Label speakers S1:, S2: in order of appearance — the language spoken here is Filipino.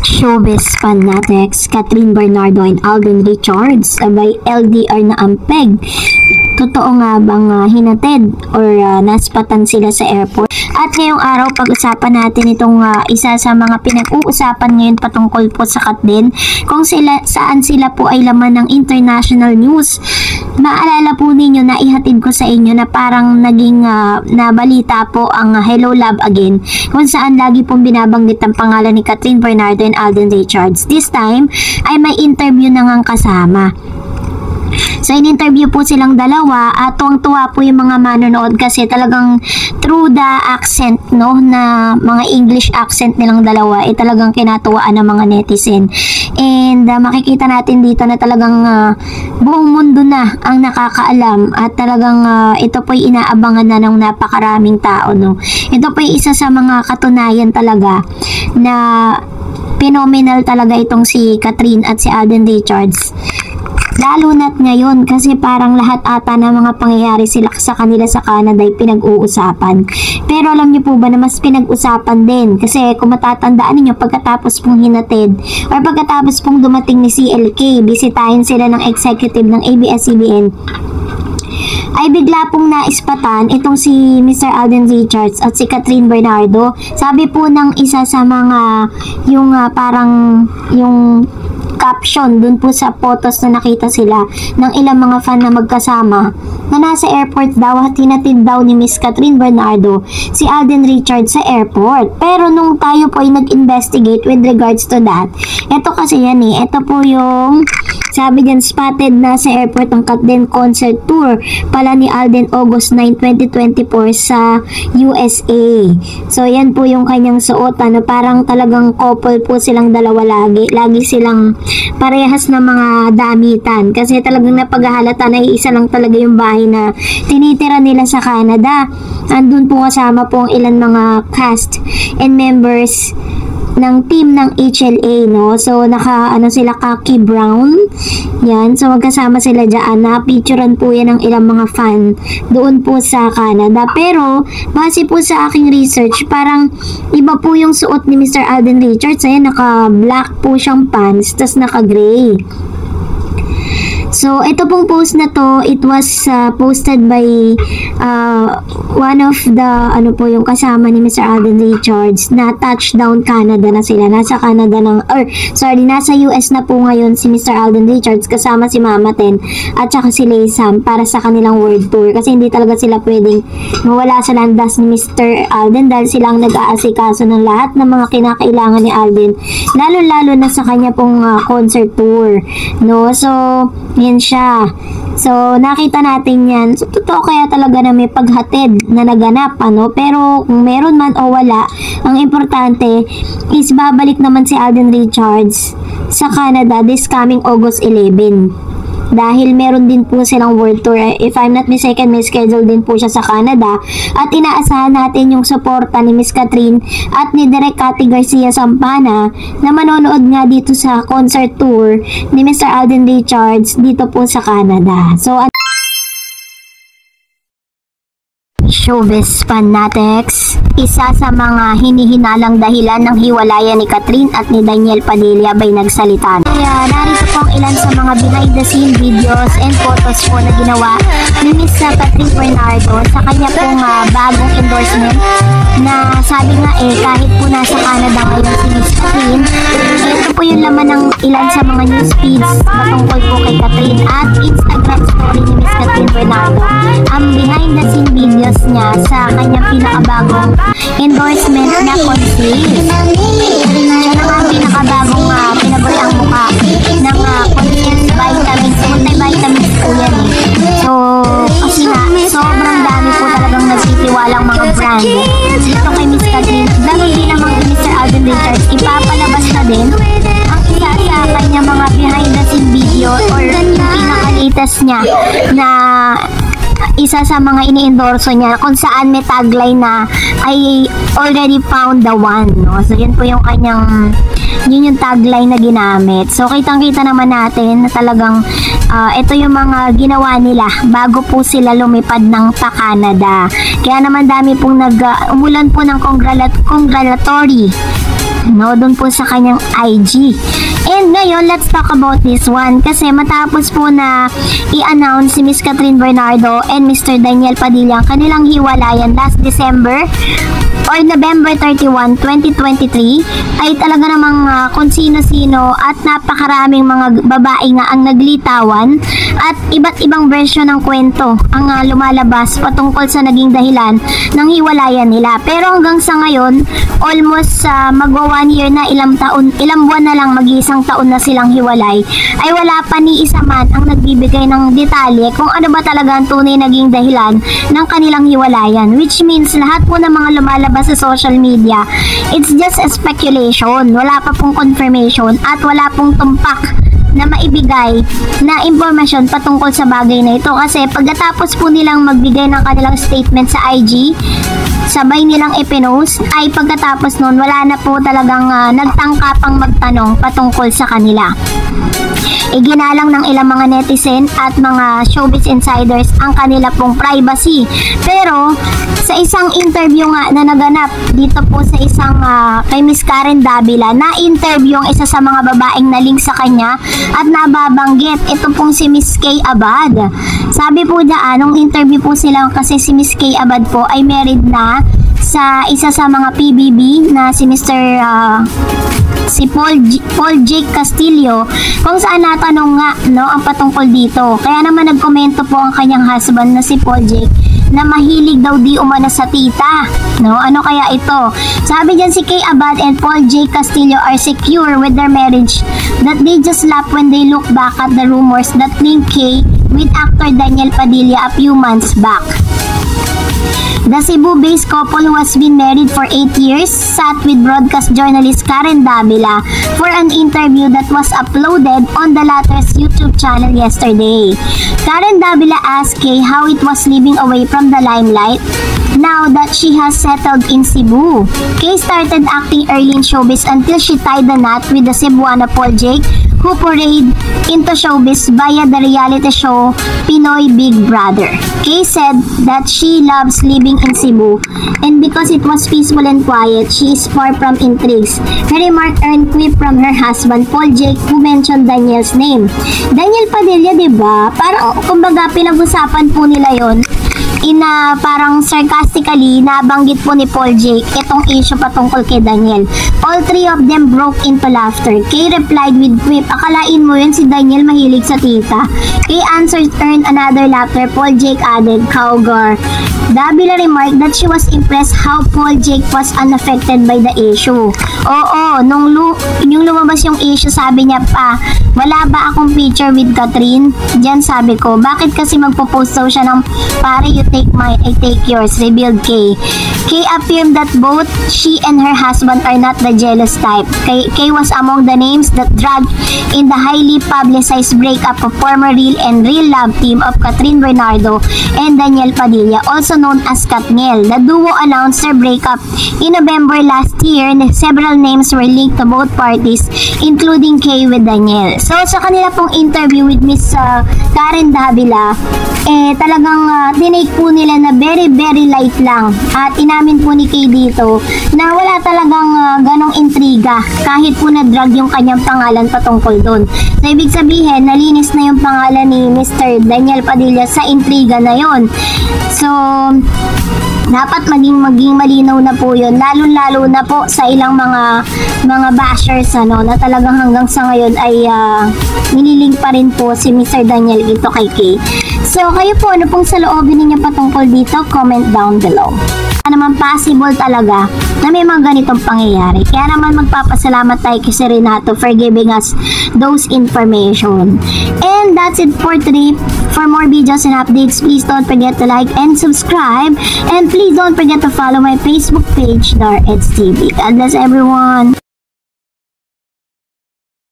S1: Showbiz fanatics, Catherine Bernardo and Alden Richards sabay LDR na ampeg. Totoo nga bang hinatid or naspatan sila sa airport? At ngayong araw pag-usapan natin itong isa sa mga pinag-uusapan ngayon patungkol po sa Katden, kung saan sila po ay laman ng international news. Maalala po ninyo na ihatid ko sa inyo na parang naging nabalita po ang Hello Love Again, kung saan lagi pong binabanggit ang pangalan ni Catherine Bernardo and Alden Richards. This time ay may interview na ngang kasama. So in-interview po silang dalawa at tuwang-tuwa po yung mga manonood kasi talagang through the accent, no, na mga English accent nilang dalawa, talagang kinatuwaan ng mga netizen. And makikita natin dito na talagang buong mundo na ang nakakaalam at talagang ito po'y inaabangan na ng napakaraming tao, no. Ito po'y isa sa mga katunayan talaga na phenomenal talaga itong si Catherine at si Alden Richards. Lalo na't ngayon kasi parang lahat ata ng mga pangyayari sila sa kanila sa Canada ay pinag-uusapan. Pero alam niyo po ba na mas pinag-usapan din? Kasi kung matatandaan niyo, pagkatapos pong hinatid or pagkatapos pong dumating ni CLK, bisitahin sila ng executive ng ABS-CBN, ay bigla pong naispatan itong si Mr. Alden Richards at si Catherine Bernardo. Sabi po ng isa sa mga parang yung caption dun po sa photos na nakita sila ng ilang mga fan na magkasama na nasa airport daw at hinatid daw ni Miss Catherine Bernardo si Alden Richards sa airport. Pero nung tayo po ay nag-investigate with regards to that, ito kasi yan ito po yung sabi dyan, spotted na sa airport ang Katden concert tour pala ni Alden August 9, 2024 sa USA. So yan po yung kanyang suot, parang talagang couple po silang dalawa lagi. Lagi silang parehas na mga damitan kasi talagang napaghahalata na isa lang talaga yung bahay na tinitira nila sa Canada. Andun po kasama po ang ilan mga cast and members ng team ng HLA, no? So sila khaki brown. Yan, so magkasama sila diyan. Na-picturean po yan ng ilang mga fan doon po sa Canada. Pero base po sa aking research, parang iba po yung suot ni Mr. Alden Richards. Ayan, naka-black po siyang pants, tas naka-gray. So, ito pong post na to, it was posted by one of the, yung kasama ni Mr. Alden Richards na touchdown Canada na sila. Nasa Canada nasa US na po ngayon si Mr. Alden Richards kasama si Mama Ten at saka si Lay Sam para sa kanilang world tour. Kasi hindi talaga sila pwedeng mawala sa landas ni Mr. Alden dahil silang nag-aasikaso ng lahat ng mga kinakailangan ni Alden. Lalo-lalo na sa kanya pong concert tour. No? So, yan siya. So, nakita natin yan. So, totoo kaya talaga na may paghatid na naganap, Pero, kung meron man o wala, ang importante is babalik naman si Alden Richards sa Canada this coming August 11. Dahil meron din po silang world tour. If I'm not mistaken, may schedule din po siya sa Canada. At inaasahan natin yung suporta ni Miss Catherine at ni Direk Cathy Garcia Sampana na manonood nga dito sa concert tour ni Mr. Alden Richards dito po sa Canada. So, Showbiz fanatics, isa sa mga hinihinalang dahilan ng hiwalayan ni Catherine at ni Daniel Padilla ay nagsalita. Kaya narito po ang ilan sa mga behind the scene videos and photos po na ginawa ni Miss Catherine Bernardo sa kanya pong bagong endorsement na sabi nga kahit po nasa Canada ngayon si Miss Catherine, ito po yung laman ng ilan sa mga news feeds patungkol po kay Catherine at Instagram story ni Miss Catherine Bernardo. Ang behind the scene videos niya sa kanyang pinakabagong endorsement na conceal. Siya na ang pinakabagong pinabuli ang mukha ng conceal vitamins. Multivitamins po yan So, kasi sobrang dami po talagang nagtitiwalang mga brand dito kay Miss Catherine. Ganoon din naman kay Mr. Alden Richards, ipapalabas na din ang isa sa kanyang mga behind the scene video or yung pinaka-latest niya na isa sa mga ini-endorso niya kung saan may tagline na I already found the one, no? So yun po yung kanyang yung tagline na ginamit. So kitang-kita naman natin na talagang ito yung mga ginawa nila bago po sila lumipad ng Canada. Kaya naman dami pong umulan po ng congratulatory no, dun po sa kanyang IG. And ngayon, let's talk about this one kasi matapos po na i-announce si Miss Catherine Bernardo and Mr. Daniel Padilla ang kanilang hiwalayan last December or November 31, 2023 ay talaga namang kung sino-sino at napakaraming mga babae nga ang naglitawan at iba't ibang version ng kwento ang lumalabas patungkol sa naging dahilan ng hiwalayan nila. Pero hanggang sa ngayon, almost magwa 1 year na, ilang buwan na lang, mag-iisang taon na silang hiwalay, ay wala pa ni isa man ang nagbibigay ng detalye kung ano ba talaga ang tunay naging dahilan ng kanilang hiwalayan, which means lahat po ng mga lumalabas sa social media, it's just a speculation. Wala pa pong confirmation at wala pong tumpak na maibigay na impormasyon patungkol sa bagay na ito kasi pagkatapos po nilang magbigay ng kanilang statement sa IG, sabay nilang ipinost, ay pagkatapos nun wala na po talagang nagtangkapang magtanong patungkol sa kanila. Iginalang ng ilang mga netizen at mga showbiz insiders ang kanila pong privacy. Pero sa isang interview nga na naganap dito po sa isang kay Miss Karen Davila, na-interview ang isa sa mga babaeng na-link sa kanya at nababanggit ito pong si Miss Kay Abad. Sabi po dyan, nung interview po sila kasi si Miss Kay Abad po ay married na sa isa sa mga PBB na si si Paul Jake Castillo, kung saan natanong nga ang patungkol dito. Kaya naman nagkomento po ang kanyang husband na si Paul Jake na mahilig daw di umano sa tita. Ano kaya ito? Sabi dyan, si Kay Abad and Paul Jake Castillo are secure with their marriage, that they just laugh when they look back at the rumors that link Kay with actor Daniel Padilla a few months back. The Cebu-based couple, who has been married for 8 years, sat with broadcast journalist Karen Davila for an interview that was uploaded on the latter's YouTube channel yesterday. Karen Davila asked Kay how it was living away from the limelight now that she has settled in Cebu. Kay started acting early in showbiz until she tied the knot with the Cebuano Paul Jake, who forayed into showbiz via the reality show Pinoy Big Brother. Kay said that she loves living in Cebu, and because it was peaceful and quiet, she is far from intrigues. Her remark earned quip from her husband Paul Jake, who mentioned Daniel's name. Daniel Padilla, diba? Parang kumbaga pinag-usapan po nila yon. Parang sarcastically nabanggit po ni Paul Jake itong issue patungkol kay Daniel. All three of them broke into laughter. Kay replied with quip, akalain mo yun si Daniel mahilig sa tita? Kay answered earned another laughter. Paul Jake added, cowgirl. Davila remarked that she was impressed how Paul Jake was unaffected by the issue. Oo, nung lumabas yung issue, sabi niya pa, wala ba akong picture with Catherine? Diyan sabi ko, bakit kasi magpo-post daw siya ng pare, you take mine, I take yours, revealed Kay. Kay affirmed that both she and her husband are not the jealous type. Kay was among the names that dragged in the highly publicized breakup of former Real and Real Love team of Catherine Bernardo and Daniel Padilla, also known as Katniel. The duo announced their breakup in November last year, and several names were linked to both parties, including Kay with Daniel. So, sa kanila pong interview with Miss Karen Davila, talagang tinake po nila na very very light lang. At inamin po ni Kay dito na wala talagang ganong intriga kahit po na-drag yung kanyang pangalan patungkol doon. So, ibig sabihin, nalinis na yung pangalan ni Mr. Daniel Padilla sa intriga na yon. So, dapat maging malinaw na po yun, lalo na po sa ilang mga bashers na talagang hanggang sa ngayon ay nililink pa rin po si Mr. Daniel dito kay Kay. So, kayo po, ano pong saloobin ninyo patungkol dito? Comment down below. Naman possible talaga na may mga ganitong pangyayari. Kaya naman magpapasalamat tayo kay Sir Renato for giving us those information. And that's it for today. For more videos and updates, please don't forget to like and subscribe. And please don't forget to follow my Facebook page, Dar Eds TV. God bless everyone.